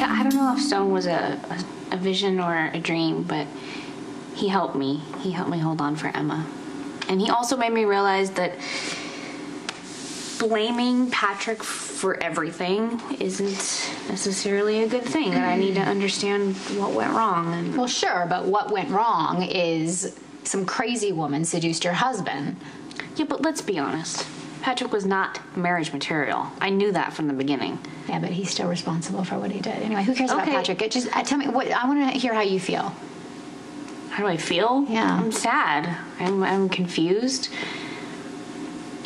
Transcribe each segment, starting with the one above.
Yeah, I don't know if Stone was a vision or a dream, but he helped me. He helped me hold on for Emma. And he also made me realize that blaming Patrick for everything isn't necessarily a good thing, that I need to understand what went wrong. And well, sure, but what went wrong is some crazy woman seduced your husband. Yeah, but let's be honest. Patrick was not marriage material. I knew that from the beginning. Yeah, but he's still responsible for what he did. Anyway, who cares about Okay. Patrick? Just tell me, I want to hear how you feel. How do I feel? Yeah. I'm sad. I'm confused.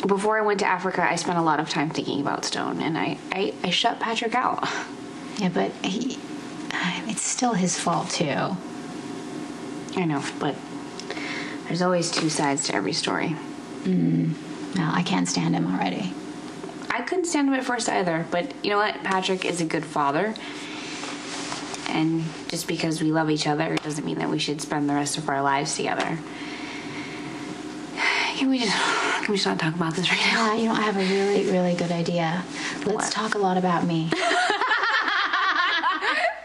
Before I went to Africa, I spent a lot of time thinking about Stone, and I shut Patrick out. Yeah, but it's still his fault, too. I know, but there's always two sides to every story. No, I can't stand him already. I couldn't stand him at first either, but you know what? Patrick is a good father. And just because we love each other doesn't mean that we should spend the rest of our lives together. Can we just not talk about this right now? Yeah, I have a really, really good idea. Let's talk a lot about me.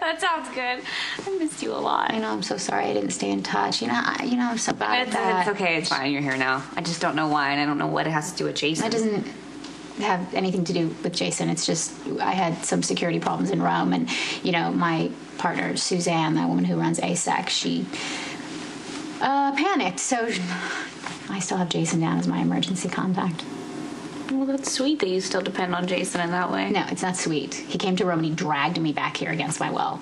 That sounds good. I missed you a lot. I know, I'm so sorry I didn't stay in touch. I'm so bad at that. It's okay, it's fine. You're here now. I just don't know why, and I don't know what it has to do with Jason. That doesn't have anything to do with Jason. It's just I had some security problems in Rome, and my partner Suzanne, that woman who runs ASEC, she panicked. So I still have Jason down as my emergency contact. Well, that's sweet that you still depend on Jason in that way. No, it's not sweet. He came to Rome and he dragged me back here against my will.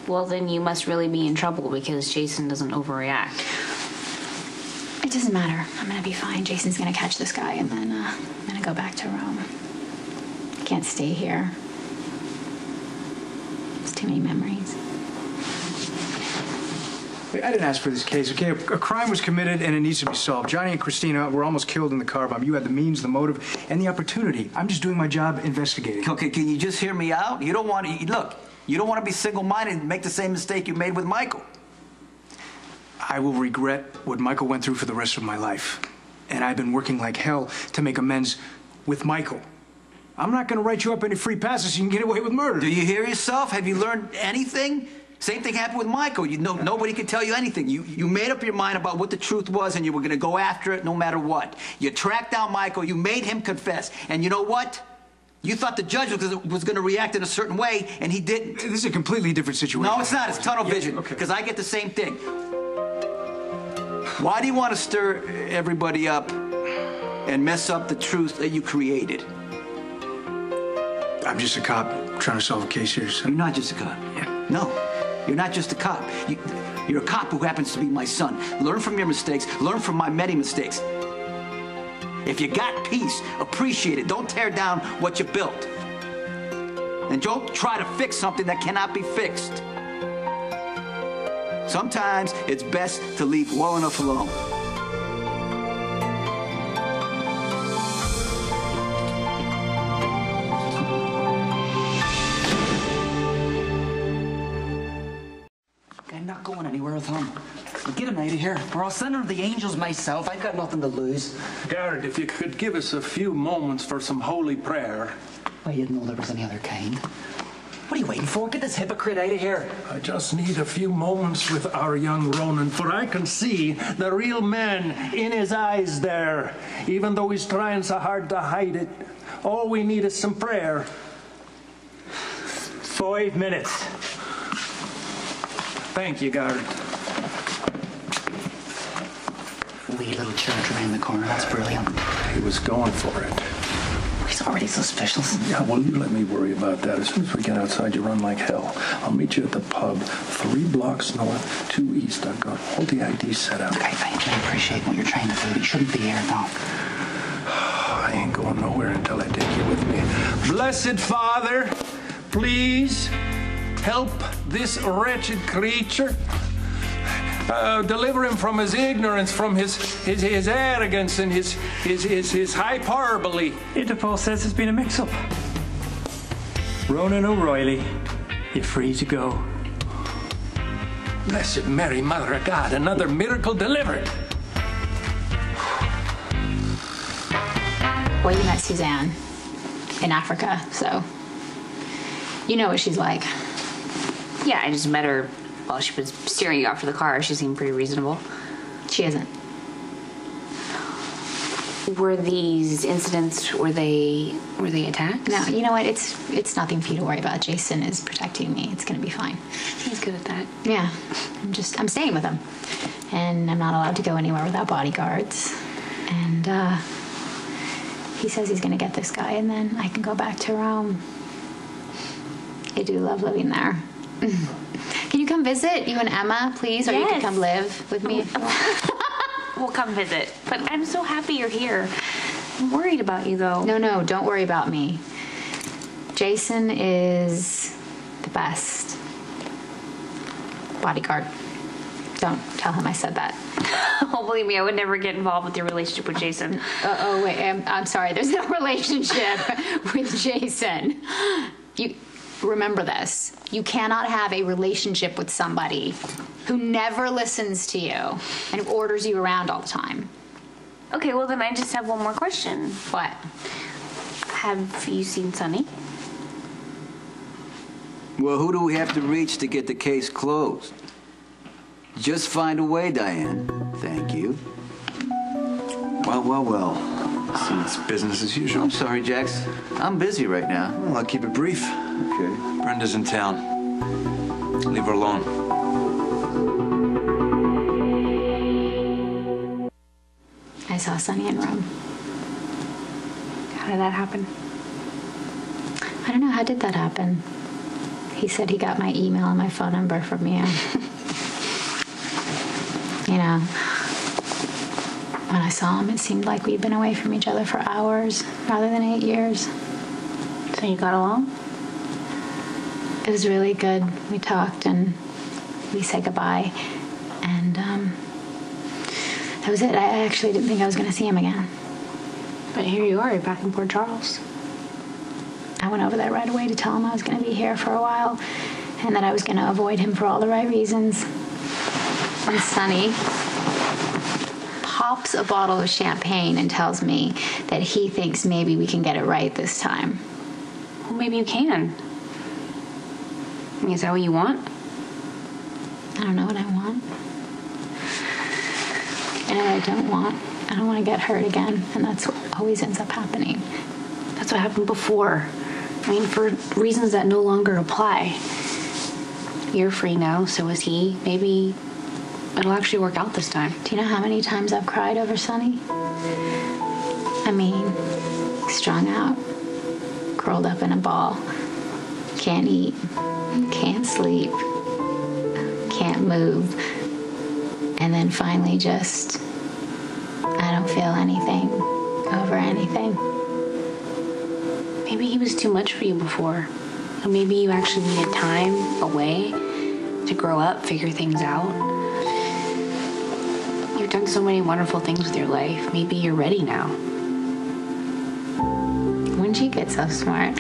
Well, then you must really be in trouble because Jason doesn't overreact. It doesn't matter. I'm gonna be fine. Jason's gonna catch this guy, and then I'm gonna go back to Rome. I can't stay here. It's too many memories. I didn't ask for this case, okay? A crime was committed and it needs to be solved. Johnny and Christina were almost killed in the car bomb. You had the means, the motive, and the opportunity. I'm just doing my job investigating. Okay, can you just hear me out? You don't want to, look, you don't want to be single-minded and make the same mistake you made with Michael. I will regret what Michael went through for the rest of my life. And I've been working like hell to make amends with Michael. I'm not going to write you up any free passes so you can get away with murder. Do you hear yourself? Have you learned anything? Same thing happened with Michael. Nobody could tell you anything. You made up your mind about what the truth was, and you were going to go after it no matter what. You tracked down Michael. You made him confess. And you know what? You thought the judge was going to react in a certain way, and he didn't. This is a completely different situation. No, it's not. It's tunnel vision. Because I get the same thing. Why do you want to stir everybody up and mess up the truth that you created? I'm just a cop trying to solve a case here. So. You're not just a cop. Yeah. No. You're not just a cop. You're a cop who happens to be my son. Learn from your mistakes. Learn from my many mistakes. If you got peace, appreciate it. Don't tear down what you built. And don't try to fix something that cannot be fixed. Sometimes it's best to leave well enough alone. I'm not going anywhere with him. I'll get him out of here, or I'll send him to the angels myself. I've got nothing to lose. Garrett, if you could give us a few moments for some holy prayer. I didn't know there was any other kind. What are you waiting for? Get this hypocrite out of here. I just need a few moments with our young Ronan, for I can see the real man in his eyes there, even though he's trying so hard to hide it. All we need is some prayer. 5 minutes. Thank you, Garrett. Wee little church around the corner. That's brilliant. He was going for it. He's already suspicious. Yeah, well, you let me worry about that. As soon as we get outside, you run like hell. I'll meet you at the pub, 3 blocks north, 2 east. I've got all the IDs set up. Okay, I appreciate what you're trying to do, but you shouldn't be here now. I ain't going nowhere until I take you with me. Blessed Father, please help this wretched creature. Deliver him from his ignorance, from his arrogance and his hyperbole. Interpol says there's been a mix-up. Ronan O'Reilly, you're free to go. Blessed Mary, Mother of God, another miracle delivered. Well, you met Suzanne in Africa, so you know what she's like. Yeah, I just met her while she was steering you off to the car. She seemed pretty reasonable. She isn't. Were these incidents, were they attacks? No, you know what? It's nothing for you to worry about. Jason is protecting me. It's going to be fine. He's good at that. Yeah. I'm staying with him. And I'm not allowed to go anywhere without bodyguards. And he says he's going to get this guy, and then I can go back to Rome. I do love living there. Can you come visit, you and Emma, please? Or you can come live with me if you want. We'll come visit. But I'm so happy you're here. I'm worried about you, though. No, don't worry about me. Jason is the best bodyguard. Don't tell him I said that. Oh, believe me, I would never get involved with your relationship with Jason. Wait, I'm sorry. There's no relationship with Jason. You remember this. You cannot have a relationship with somebody who never listens to you and who orders you around all the time. Okay, well then I just have one more question. What? Have you seen Sonny? Well, who do we have to reach to get the case closed? Just find a way, Diane. Thank you. Well. See, it's business as usual. I'm sorry, Jax. I'm busy right now. Well, I'll keep it brief. Okay. Brenda's in town. Leave her alone. I saw Sonny in Rome. How did that happen? I don't know. How did that happen? He said he got my email and my phone number from you. You know, when I saw him, it seemed like we'd been away from each other for hours rather than 8 years. So you got along? It was really good. We talked and we said goodbye. And that was it. I actually didn't think I was going to see him again. But here you are, you're back in Port Charles. I went over there right away to tell him I was going to be here for a while and that I was going to avoid him for all the right reasons. And Sonny pops a bottle of champagne and tells me that he thinks maybe we can get it right this time. Well, maybe you can. I mean, is that what you want? I don't know what I want. I know what I don't want. I don't want to get hurt again, and that's what always ends up happening. That's what happened before. I mean, for reasons that no longer apply. You're free now, so is he. Maybe it'll actually work out this time. Do you know how many times I've cried over Sonny? I mean, strung out, curled up in a ball, can't eat, can't sleep, can't move, and then finally just, I don't feel anything over anything. Maybe he was too much for you before. Or maybe you actually needed time away to grow up, figure things out. You've done so many wonderful things with your life. Maybe you're ready now. When'd you get so smart?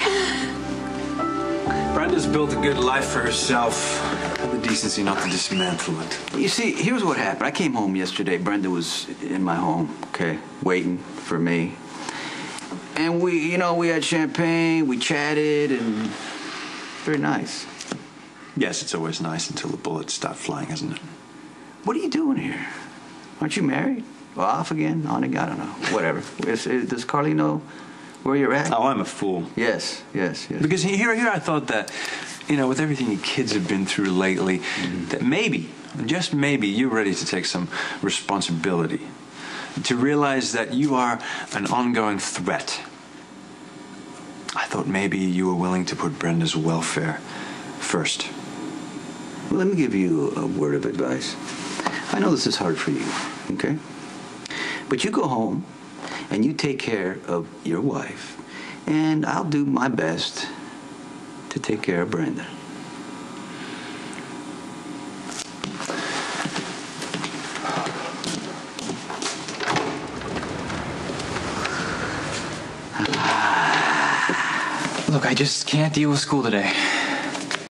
Brenda's built a good life for herself. Have the decency not to dismantle it. You see, here's what happened. I came home yesterday. Brenda was in my home, okay, waiting for me. And we had champagne, we chatted, and very nice. Yes, it's always nice until the bullets stop flying, isn't it? What are you doing here? Aren't you married? Well, off again? On again? I don't know. Whatever. Does Carly know where you're at? Oh, I'm a fool. Yes. Because here I thought that, with everything you kids have been through lately, that maybe, just maybe, you're ready to take some responsibility. To realize that you are an ongoing threat. I thought maybe you were willing to put Brenda's welfare first. Well, let me give you a word of advice. I know this is hard for you, okay? But you go home and you take care of your wife, and I'll do my best to take care of Brenda. Look, I just can't deal with school today.